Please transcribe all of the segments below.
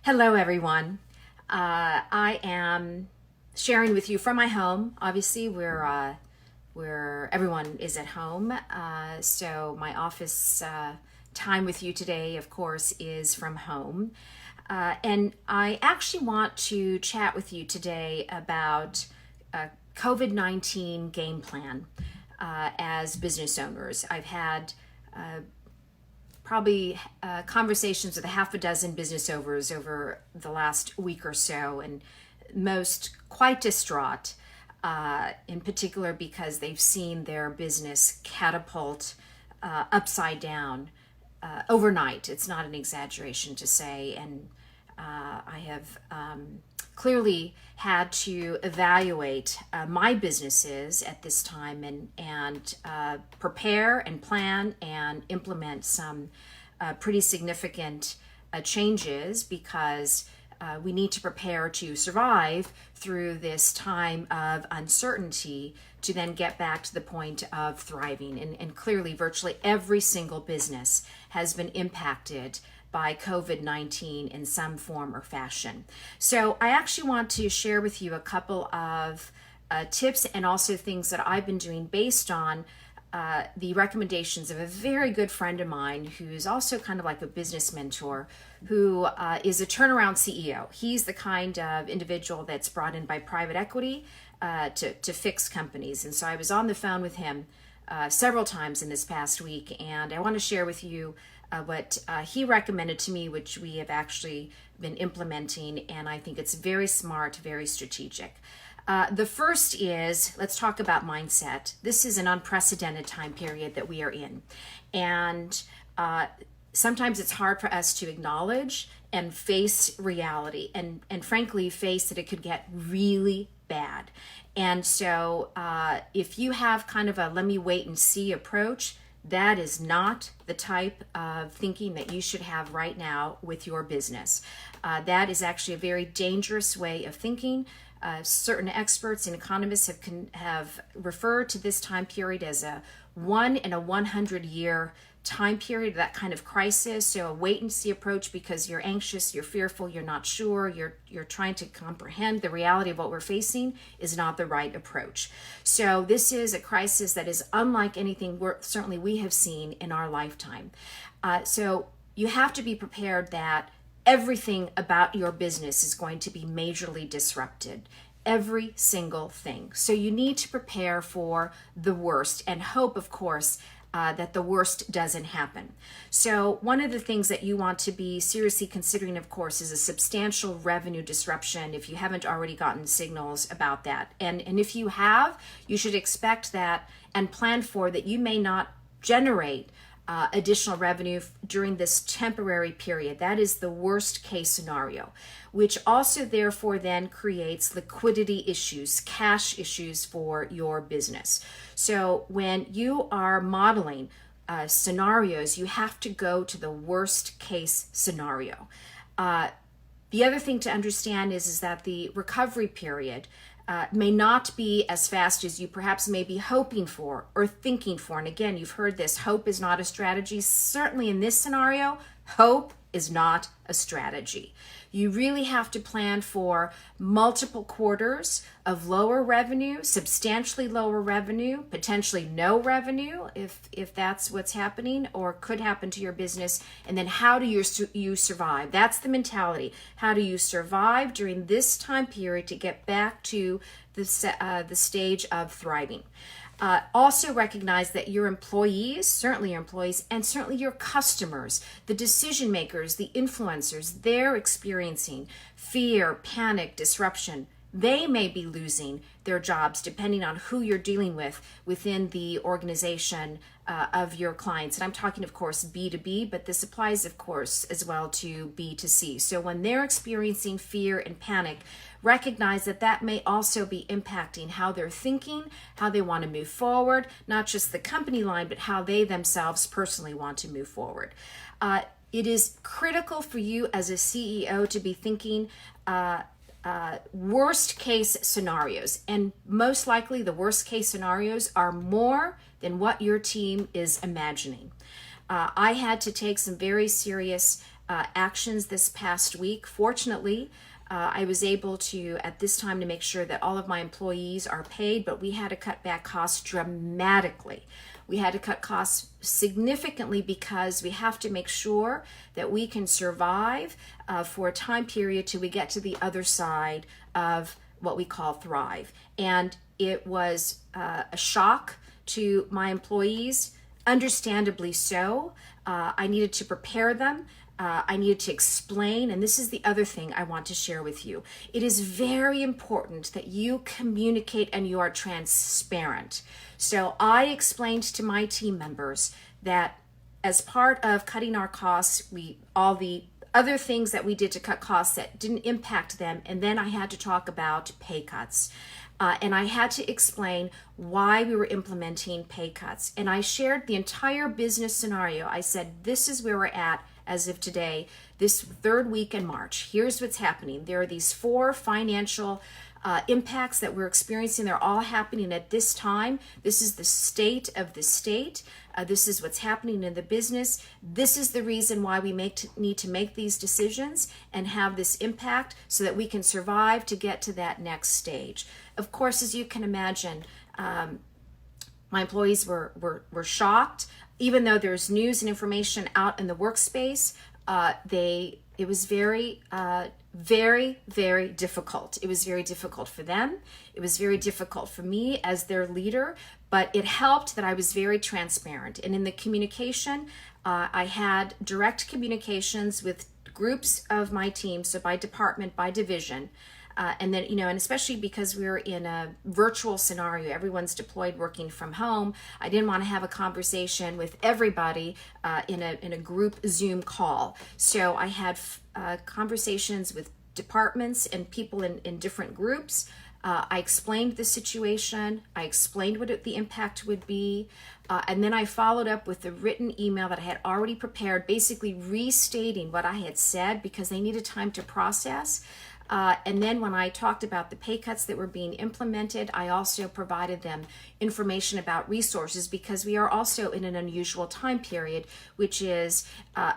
Hello, everyone. I am sharing with you from my home. Obviously, where everyone is at home. So my office time with you today, of course, is from home. And I actually want to chat with you today about COVID-19 game plan as business owners. I've had probably conversations with a half a dozen business owners over the last week or so, and most quite distraught, in particular because they've seen their business catapult upside down overnight. It's not an exaggeration to say, and I have clearly had to evaluate my businesses at this time and prepare and plan and implement some pretty significant changes because we need to prepare to survive through this time of uncertainty to then get back to the point of thriving. And clearly, virtually every single business has been impacted by COVID-19 in some form or fashion. So I actually want to share with you a couple of tips and also things that I've been doing based on the recommendations of a very good friend of mine who's also kind of like a business mentor, who is a turnaround CEO. He's the kind of individual that's brought in by private equity to fix companies. And so I was on the phone with him several times in this past week, and I want to share with you what he recommended to me, which we have actually been implementing, and I think it's very smart, very strategic. The first is, let's talk about mindset. This is an unprecedented time period that we are in, and sometimes it's hard for us to acknowledge and face reality, and frankly face that it could get really bad. And so if you have kind of a let me wait and see approach, that is not the type of thinking that you should have right now with your business. That is actually a very dangerous way of thinking. Certain experts and economists have referred to this time period as a 1 in a 100-year time period, that kind of crisis. So a wait and see approach because you're anxious, you're fearful, you're not sure, you're trying to comprehend the reality of what we're facing is not the right approach. So this is a crisis that is unlike anything certainly we have seen in our lifetime. So you have to be prepared that everything about your business is going to be majorly disrupted. Every single thing. So you need to prepare for the worst and hope, of course, that the worst doesn't happen. So one of the things that you want to be seriously considering, of course, is a substantial revenue disruption if you haven't already gotten signals about that. And if you have, you should expect that and plan for that you may not generate additional revenue during this temporary period. That is the worst case scenario, which also therefore then creates liquidity issues, cash issues for your business. So when you are modeling scenarios, you have to go to the worst case scenario. The other thing to understand is that the recovery period may not be as fast as you perhaps may be hoping for or thinking for. And again, you've heard this, hope is not a strategy. Certainly in this scenario, hope is not a strategy. You really have to plan for multiple quarters of lower revenue, substantially lower revenue, potentially no revenue if that's what's happening or could happen to your business. And then how do you survive? That's the mentality. How do you survive during this time period to get back to the stage of thriving? Also recognize that your employees, certainly your employees, and certainly your customers, the decision makers, the influencers, they're experiencing fear, panic, disruption. They may be losing their jobs depending on who you're dealing with within the organization of your clients. And I'm talking, of course, B2B, but this applies, of course, as well to B2C. So when they're experiencing fear and panic, recognize that that may also be impacting how they're thinking, how they want to move forward, not just the company line, but how they themselves personally want to move forward. It is critical for you as a CEO to be thinking worst case scenarios, and most likely the worst case scenarios are more than what your team is imagining. I had to take some very serious actions this past week. Fortunately, I was able to, at this time, to make sure that all of my employees are paid, but we had to cut back costs dramatically. We had to cut costs significantly because we have to make sure that we can survive for a time period till we get to the other side of what we call thrive. And it was a shock to my employees, understandably so. I needed to prepare them. I needed to explain, and this is the other thing I want to share with you. It is very important that you communicate and you are transparent. So I explained to my team members that as part of cutting our costs, all the other things that we did to cut costs that didn't impact them, and then I had to talk about pay cuts. And I had to explain why we were implementing pay cuts. And I shared the entire business scenario. I said, this is where we're at as of today, this third week in March. Here's what's happening. There are these 4 financial impacts that we're experiencing. They're all happening at this time. This is the state of the state. This is what's happening in the business. This is the reason why we need to make these decisions and have this impact so that we can survive to get to that next stage. Of course, as you can imagine, my employees were shocked. Even though there's news and information out in the workspace, it was very, very difficult. It was very difficult for them. It was very difficult for me as their leader, but it helped that I was very transparent. And in the communication, I had direct communications with groups of my team, so by department, by division. And then, and especially because we're in a virtual scenario, everyone's deployed working from home. I didn't want to have a conversation with everybody in a group Zoom call. So I had conversations with departments and people in different groups. I explained the situation. I explained what the impact would be. And then I followed up with a written email that I had already prepared, basically restating what I had said because they needed time to process. And then when I talked about the pay cuts that were being implemented, I also provided them information about resources because we are also in an unusual time period, which is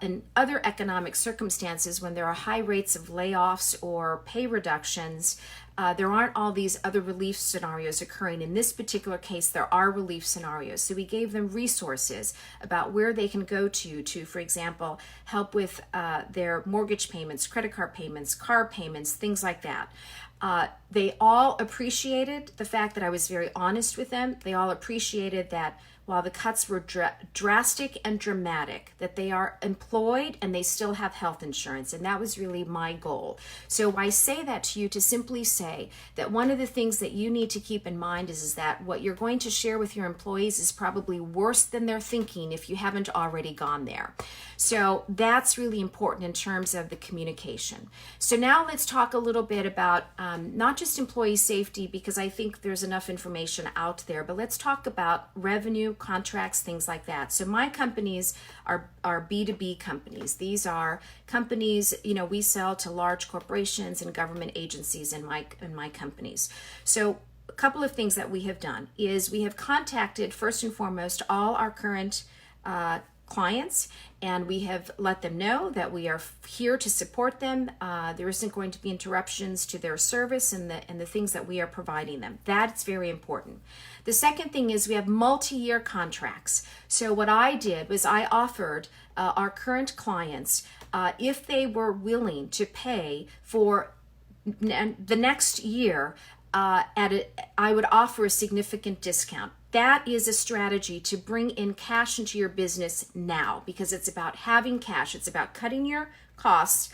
in other economic circumstances when there are high rates of layoffs or pay reductions. There aren't all these other relief scenarios occurring. In this particular case, there are relief scenarios. So we gave them resources about where they can go to, for example, help with their mortgage payments, credit card payments, car payments, things like that. They all appreciated the fact that I was very honest with them. They all appreciated that while the cuts were drastic and dramatic, that they are employed and they still have health insurance. And that was really my goal. So I say that to you to simply say that one of the things that you need to keep in mind is that what you're going to share with your employees is probably worse than they're thinking if you haven't already gone there. So that's really important in terms of the communication. So now let's talk a little bit about not just employee safety, because I think there's enough information out there, but let's talk about revenue, contracts, things like that. So my companies are B2B companies. These are companies, we sell to large corporations and government agencies in my companies. So a couple of things that we have done is we have contacted first and foremost all our current clients, and we have let them know that we are here to support them. There isn't going to be interruptions to their service and the things that we are providing them. That's very important. The second thing is we have multi-year contracts. So what I did was I offered our current clients, if they were willing to pay for the next year, I would offer a significant discount. That is a strategy to bring in cash into your business now, because it's about having cash. It's about cutting your costs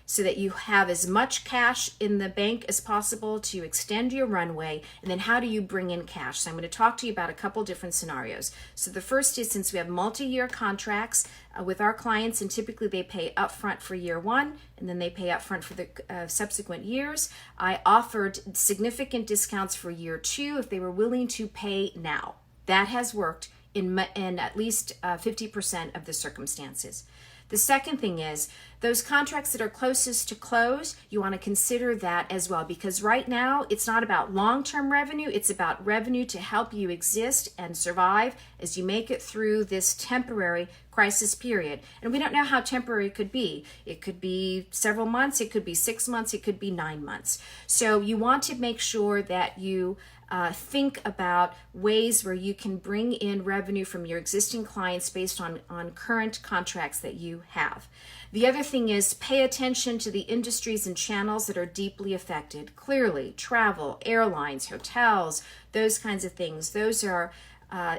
so that you have as much cash in the bank as possible to extend your runway. And then how do you bring in cash? So I'm going to talk to you about a couple different scenarios. So the first is, since we have multi-year contracts with our clients, and typically they pay upfront for year one, and then they pay upfront for the subsequent years, I offered significant discounts for year two if they were willing to pay now. That has worked in at least 50% of the circumstances. The second thing is Those contracts that are closest to close, you want to consider that as well, because right now it's not about long-term revenue, it's about revenue to help you exist and survive as you make it through this temporary crisis period. And we don't know how temporary it could be. It could be several months, it could be 6 months, it could be 9 months. So you want to make sure that you think about ways where you can bring in revenue from your existing clients based on current contracts that you have. The other thing is pay attention to the industries and channels that are deeply affected. Clearly, travel, airlines, hotels, those kinds of things. Those are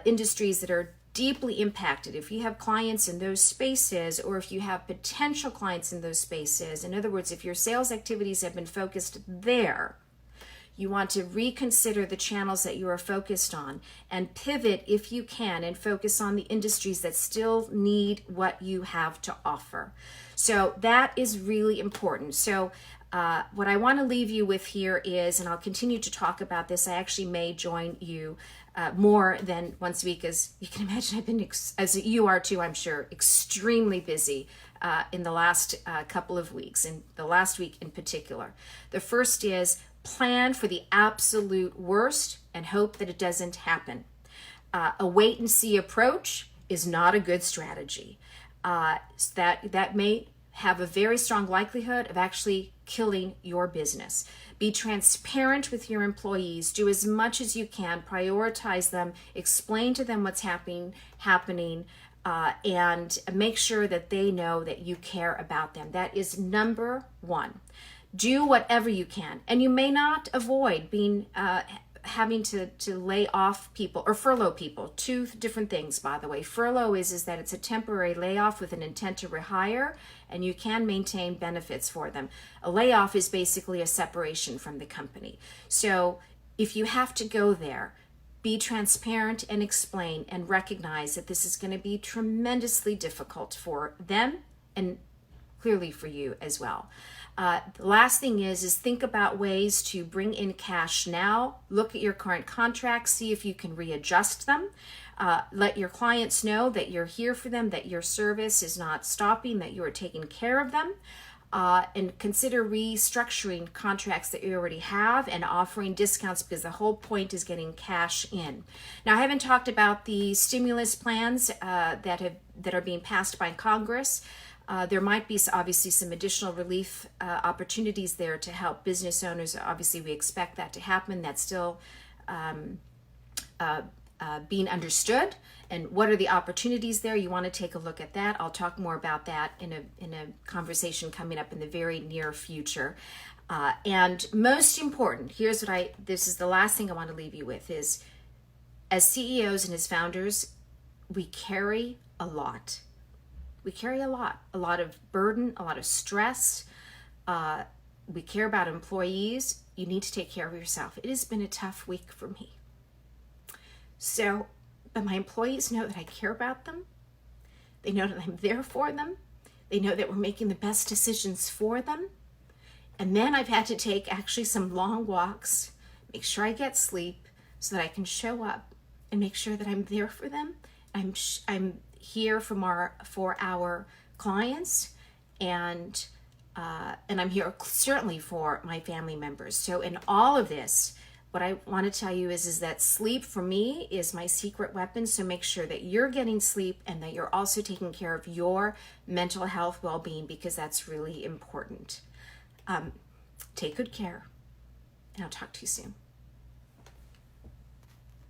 industries that are deeply impacted. If you have clients in those spaces, or if you have potential clients in those spaces, in other words, if your sales activities have been focused there, you want to reconsider the channels that you are focused on and pivot if you can and focus on the industries that still need what you have to offer. So that is really important. So what I want to leave you with here is, and I'll continue to talk about this, I actually may join you more than once a week. As you can imagine, I've been, as you are too, I'm sure, extremely busy in the last couple of weeks, and the last week in particular. The first is plan for the absolute worst and hope that it doesn't happen. A wait and see approach is not a good strategy. That may have a very strong likelihood of actually killing your business. Be transparent with your employees. Do as much as you can. Prioritize them. Explain to them what's happening, and make sure that they know that you care about them. That is number one. Do whatever you can, and you may not avoid being having to lay off people or furlough people. Two different things, by the way. Furlough is that it's a temporary layoff with an intent to rehire, and you can maintain benefits for them. A layoff is basically a separation from the company. So if you have to go there, be transparent and explain and recognize that this is going to be tremendously difficult for them and clearly for you as well. The last thing is think about ways to bring in cash now. Look at your current contracts, see if you can readjust them. Let your clients know that you're here for them, that your service is not stopping, that you are taking care of them. And consider restructuring contracts that you already have and offering discounts, because the whole point is getting cash in. Now, I haven't talked about the stimulus plans that are being passed by Congress. There might be obviously some additional relief opportunities there to help business owners. Obviously, we expect that to happen. That's still being understood. And what are the opportunities there? You want to take a look at that. I'll talk more about that in a conversation coming up in the very near future. And most important, this is the last thing I want to leave you with, is as CEOs and as founders, we carry a lot. We carry a lot of burden, a lot of stress. We care about employees. You need to take care of yourself. It has been a tough week for me. So, but my employees know that I care about them. They know that I'm there for them. They know that we're making the best decisions for them. And then I've had to take actually some long walks, make sure I get sleep so that I can show up and make sure that I'm there for them. I'm here for our clients, and I'm here certainly for my family members. So in all of this, what I want to tell you is that sleep for me is my secret weapon. So make sure that you're getting sleep and that you're also taking care of your mental health well-being, because that's really important. Take good care, and I'll talk to you soon.